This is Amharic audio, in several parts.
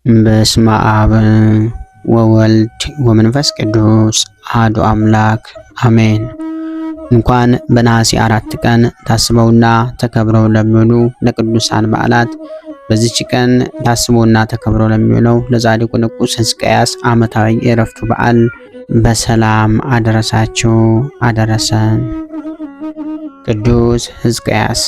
በስመ አብ ወወልድ ወመንፈስ ቅዱስ አሐዱ አምላክ አሜን። እንኳን በነሐሴ 4 ቀን ታስበውና ተከብረው ለሚውሉ ለቅዱሳን በዓላት በዚች ቀን ታስቦና ተከብረው ለሚውለው ለጻድቁ ንጉሥ ሕዝቅያስ ዓመታዊ የዕረፍቱ በዓል በሰላም አደረሳችሁ አደረሰን። ቅዱስ ሕዝቅያስ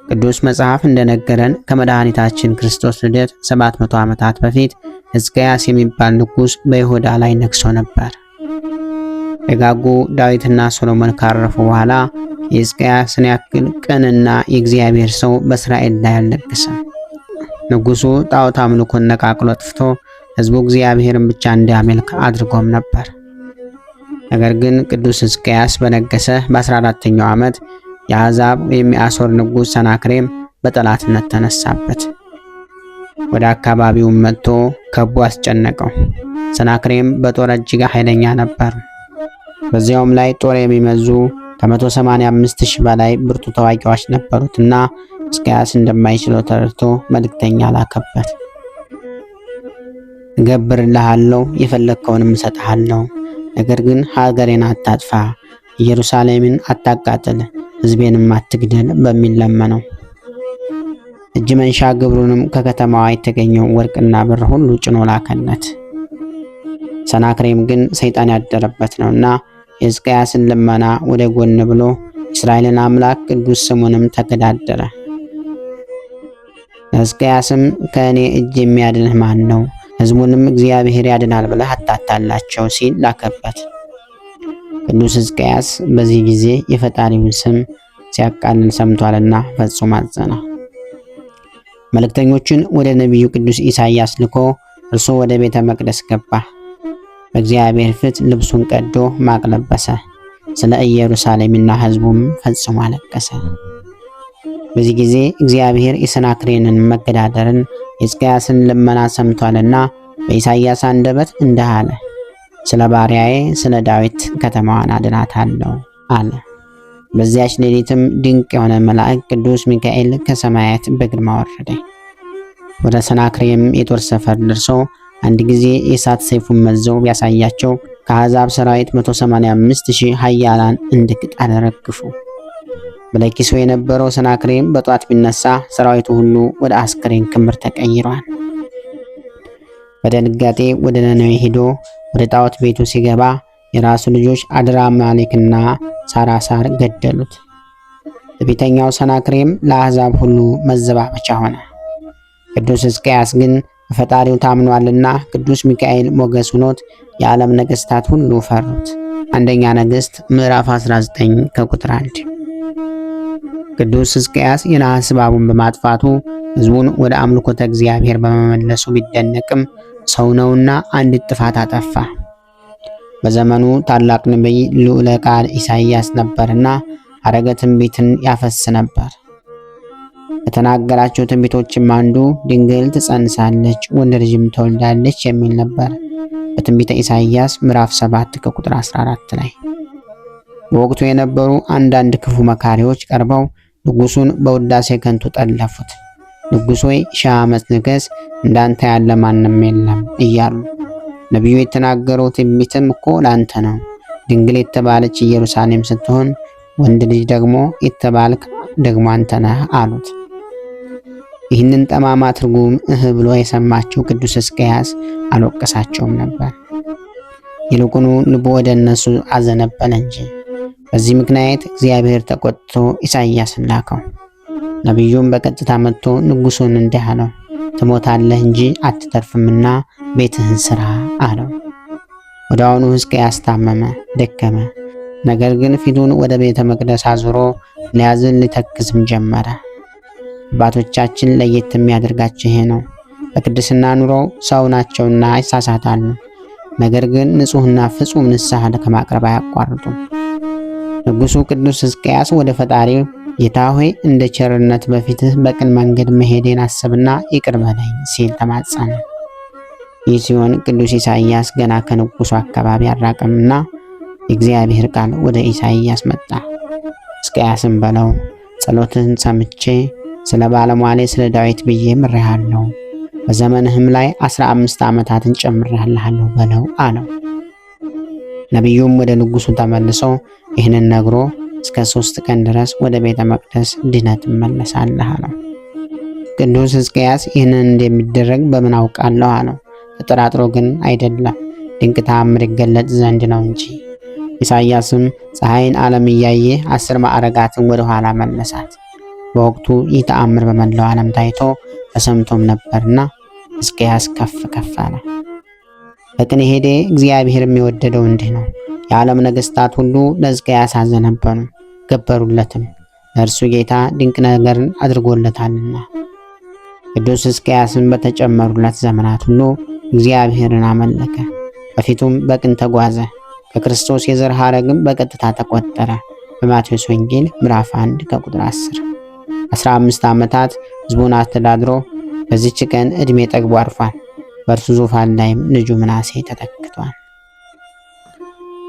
ቅዱስ መጽሐፍ እንደነገረን ከመድኃኒታችን ክርስቶስ ልደት 700 ዓመታት በፊት ሕዝቅያስ የሚባል ንጉሥ በይሁዳ ላይ ነግሶ ነበር። ደጋጉ ዳዊትና ሶሎሞን ካረፉ በኋላ የሕዝቅያስን ያክል ቅንና የእግዚአብሔር ሰው በእስራኤል ላይ አልነገሰም። ንጉሡ ጣዖት አምልኮን ነቃቅሎ አጥፍቶ ሕዝቡ እግዚአብሔርን ብቻ እንዲያመልክ አድርጎም ነበር። ነገር ግን ቅዱስ ሕዝቅያስ በነገሰ በ14ኛው ዓመት የአሕዛብ ወይም የአሦር ንጉሥ ሰናክሬም በጠላትነት ተነሳበት። ወደ አካባቢውም መጥቶ ከቦ አስጨነቀው። ሰናክሬም በጦር እጅግ ኃይለኛ ነበር። በዚያውም ላይ ጦር የሚመዙ ከ185,000 በላይ ብርቱ ተዋጊዎች ነበሩትና ሕዝቅያስ እንደማይችለው ተረድቶ መልእክተኛ ላከበት። እገብርልሃለሁ፣ የፈለግከውንም እሰጥሃለሁ፣ ነገር ግን ሀገሬን አታጥፋ፣ ኢየሩሳሌምን አታቃጥል፣ ሕዝቤንም አትግደል በሚል ለመነው። እጅ መንሻ ግብሩንም ከከተማዋ የተገኘው ወርቅና ብር ሁሉ ጭኖ ላከለት። ሰናክሬም ግን ሰይጣን ያደረበት ነውና የሕዝቅያስን ልመና ወደ ጎን ብሎ እስራኤልን አምላክ ቅዱስ ስሙንም ተገዳደረ። ሕዝቅያስም ከእኔ እጅ የሚያድንህ ማን ነው? ሕዝቡንም እግዚአብሔር ያድናል ብለህ አታታላቸው ሲል ላከበት። ቅዱስ ሕዝቅያስ በዚህ ጊዜ የፈጣሪውን ስም ሲያቃልል ሰምቷልና ፈጽሞ አዘነ። መልእክተኞችን ወደ ነቢዩ ቅዱስ ኢሳይያስ ልኮ እርሱ ወደ ቤተ መቅደስ ገባ። በእግዚአብሔር ፊት ልብሱን ቀዶ ማቅ ለበሰ። ስለ ኢየሩሳሌምና ሕዝቡም ፈጽሞ አለቀሰ። በዚህ ጊዜ እግዚአብሔር የሰናክሬንን መገዳደርን የሕዝቅያስን ልመና ሰምቷልና በኢሳይያስ አንደበት እንዲህ አለ፣ ስለ ባሪያዬ ስለ ዳዊት ከተማዋን አድናታለሁ አለ። በዚያች ሌሊትም ድንቅ የሆነ መልአክ ቅዱስ ሚካኤል ከሰማያት በግርማ ወረደ። ወደ ሰናክሬም የጦር ሰፈር ደርሶ አንድ ጊዜ የእሳት ሰይፉን መዘው ቢያሳያቸው ከአሕዛብ ሰራዊት 185,000 ኃያላን እንደ ቅጠል ረገፉ። በለኪሶ የነበረው ሰናክሬም በጧት ቢነሳ ሰራዊቱ ሁሉ ወደ አስከሬን ክምር ተቀይሯል። በድንጋጤ ወደ ነነዌ ሄዶ ወደ ጣዖት ቤቱ ሲገባ የራሱ ልጆች አድራማሌክና ሳራሳር ገደሉት። ትዕቢተኛው ሰናክሬም ለአሕዛብ ሁሉ መዘባበቻ ሆነ። ቅዱስ ሕዝቅያስ ግን በፈጣሪው ታምኗልና ቅዱስ ሚካኤል ሞገስ ሆኖት የዓለም ነገሥታት ሁሉ ፈሩት። አንደኛ ነገሥት ምዕራፍ 19 ከቁጥር 1። ቅዱስ ሕዝቅያስ የነሐስ እባቡን በማጥፋቱ ሕዝቡን ወደ አምልኮተ እግዚአብሔር በመመለሱ ቢደነቅም ሰው ነውና አንዲት ጥፋት አጠፋ። በዘመኑ ታላቅ ነቢይ ልዑለ ቃል ኢሳይያስ ነበርና አረገ ትንቢትን ያፈስ ነበር። ከተናገራቸው ትንቢቶችም አንዱ ድንግል ትጸንሳለች ወንድ ልጅም ትወልዳለች የሚል ነበር። በትንቢተ ኢሳይያስ ምዕራፍ 7 ከቁጥር 14 ላይ በወቅቱ የነበሩ አንዳንድ ክፉ መካሪዎች ቀርበው ንጉሱን በውዳሴ ከንቱ ጠለፉት። ንጉሥ ሆይ 1000 ዓመት ንገስ፣ እንዳንተ ያለ ማንም የለም እያሉ ነቢዩ የተናገረው ትንቢትም እኮ ላንተ ነው። ድንግል የተባለች ኢየሩሳሌም ስትሆን ወንድ ልጅ ደግሞ የተባልክ ደግሞ አንተ ነህ አሉት። ይህንን ጠማማ ትርጉም ብሎ የሰማቸው ቅዱስ ሕዝቅያስ አልወቀሳቸውም ነበር። ይልቁኑ ልቡ ወደ እነሱ አዘነበለ እንጂ። በዚህ ምክንያት እግዚአብሔር ተቆጥቶ ኢሳይያስን ላከው። ነቢዩም በቀጥታ መጥቶ ንጉሱን እንዲህ አለው፣ ትሞታለህ እንጂ አትተርፍምና ቤትህን ስራ አለው። ወዲያውኑ ሕዝቅያስ ታመመ፣ ደከመ። ነገር ግን ፊቱን ወደ ቤተ መቅደስ አዙሮ ሊያዝን ሊተክዝም ጀመረ። አባቶቻችን ለየት የሚያደርጋቸው ይሄ ነው። በቅድስና ኑሮው ሰው ናቸውና ይሳሳታሉ። ነገር ግን ንጹሕና ፍጹም ንስሐ ከማቅረብ አያቋርጡም። ንጉሡ ቅዱስ ሕዝቅያስ ወደ ፈጣሪው ጌታ ሆይ እንደ ቸርነት በፊትህ በቅን መንገድ መሄዴን አስብና ይቅር በለኝ ሲል ተማጸነ። ይህ ሲሆን ቅዱስ ኢሳይያስ ገና ከንጉሡ አካባቢ አራቀምና የእግዚአብሔር ቃል ወደ ኢሳይያስ መጣ። ሕዝቅያስም በለው ጸሎትን ሰምቼ ስለ ባለሟሌ ስለ ዳዊት ብዬ ምሬሃለሁ። በዘመንህም ላይ 15 ዓመታትን ጨምሬልሃለሁ በለው አለው። ነቢዩም ወደ ንጉሡ ተመልሶ ይህንን ነግሮ እስከ 3 ቀን ድረስ ወደ ቤተ መቅደስ ድነህ ትመለሳለህ አለው። ቅዱስ ሕዝቅያስ ይህንን እንደሚደረግ በምን አውቃለሁ አለው። ተጠራጥሮ ግን አይደለም፣ ድንቅ ተአምር ይገለጥ ዘንድ ነው እንጂ። ኢሳይያስም ፀሐይን ዓለም እያየ 10 ማዕረጋትን ወደ ኋላ መለሳት። በወቅቱ ይህ ተአምር በመላው ዓለም ታይቶ ተሰምቶም ነበርና ሕዝቅያስ ከፍ ከፍ አለ። በቅኔ ሄደ። እግዚአብሔር የሚወደደው እንዲህ ነው። የዓለም ነገሥታት ሁሉ ለሕዝቅያስ አዘነበሉ፣ ገበሩለትም፣ ለእርሱ ጌታ ድንቅ ነገርን አድርጎለታልና። ቅዱስ ሕዝቅያስን በተጨመሩለት ዘመናት ሁሉ እግዚአብሔርን አመለከ። በፊቱም በቅን ተጓዘ። ከክርስቶስ የዘር ሐረግም በቀጥታ ተቆጠረ። በማቴዎስ ወንጌል ምዕራፍ 1 ከቁጥር 10። 15 ዓመታት ሕዝቡን አስተዳድሮ በዚች ቀን ዕድሜ ጠግቦ አርፏል። በእርሱ ዙፋን ላይም ልጁ ምናሴ ተተክቷል።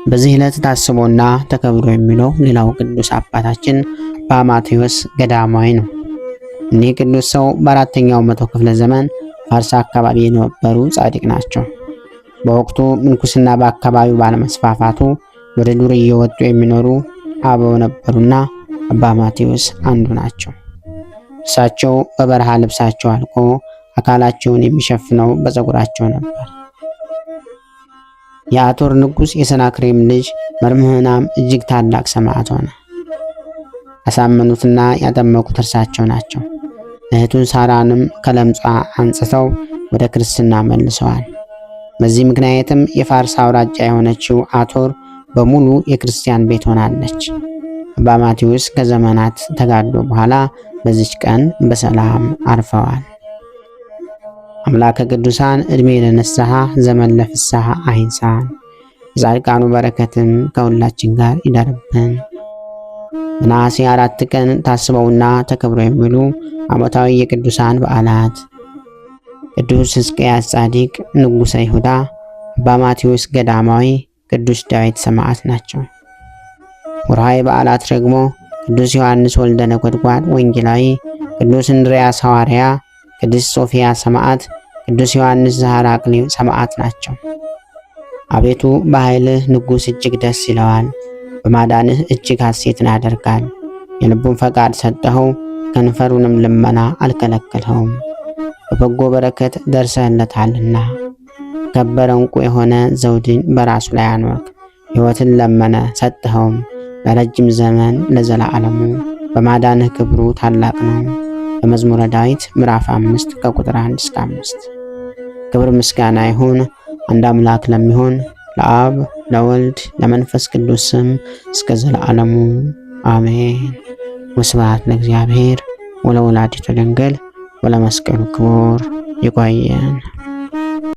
በዚህ ዕለት ታስቦና ተከብሮ የሚለው ሌላው ቅዱስ አባታችን አባ ማቴዎስ ገዳማዊ ነው። እኒህ ቅዱስ ሰው በ4ኛው መቶ ክፍለ ዘመን ፋርስ አካባቢ የነበሩ ጻድቅ ናቸው። በወቅቱ ምንኩስና በአካባቢው ባለመስፋፋቱ ወደ ዱር እየወጡ የሚኖሩ አበው ነበሩና አባ ማቴዎስ አንዱ ናቸው። እሳቸው በበረሃ ልብሳቸው አልቆ አካላቸውን የሚሸፍነው በፀጉራቸው ነበር። የአቶር ንጉሥ የሰናክሬም ልጅ መርምህናም እጅግ ታላቅ ሰማዕት ሆነ። ያሳመኑትና ያጠመቁት እርሳቸው ናቸው። እህቱን ሳራንም ከለምጿ አንጽተው ወደ ክርስትና መልሰዋል። በዚህ ምክንያትም የፋርስ አውራጃ የሆነችው አቶር በሙሉ የክርስቲያን ቤት ሆናለች። አባ ማቴዎስ ከዘመናት ተጋድሎ በኋላ በዚች ቀን በሰላም አርፈዋል። አምላከ ቅዱሳን ዕድሜ ለንስሐ ዘመን ለፍስሐ አይንሳን። የጻድቃኑ በረከትም ከሁላችን ጋር ይደርብን። በነሐሴ 4 ቀን ታስበውና ተከብረው የሚውሉ ዓመታዊ የቅዱሳን በዓላት ቅዱስ ሕዝቅያስ ጻድቅ ንጉሠ ይሁዳ፣ አባ ማቴዎስ ገዳማዊ፣ ቅዱስ ዳዊት ሰማዕት ናቸው። ወርሃዊ በዓላት ደግሞ ቅዱስ ዮሐንስ ወልደ ነጎድጓድ ወንጌላዊ፣ ቅዱስ እንድርያስ ሐዋርያ፣ ቅዱስ ሶፊያ ሰማዕት፣ ቅዱስ ዮሐንስ ዘሐራቅሊ ሰማዕት ናቸው። አቤቱ በኃይልህ ንጉሥ እጅግ ደስ ይለዋል፣ በማዳንህ እጅግ ሐሴትን ያደርጋል። የልቡን ፈቃድ ሰጠኸው፣ ከንፈሩንም ልመና አልከለከልኸውም። በበጎ በረከት ደርሰህለታልና ከበረ ዕንቁ የሆነ ዘውድን በራሱ ላይ አኖርክ። ሕይወትን ለመነ ሰጠኸውም፣ ለረጅም ዘመን ለዘላለሙ። በማዳንህ ክብሩ ታላቅ ነው። በመዝሙረ ዳዊት ምዕራፍ 5 ከቁጥር 1 እስከ 5። ክብር ምስጋና ይሁን አንድ አምላክ ለሚሆን ለአብ ለወልድ ለመንፈስ ቅዱስ ስም እስከ ዘላለሙ አሜን። ወስብሐት ለእግዚአብሔር ወለወላዲቱ ድንግል ወለመስቀሉ ክቡር። ይቆየን።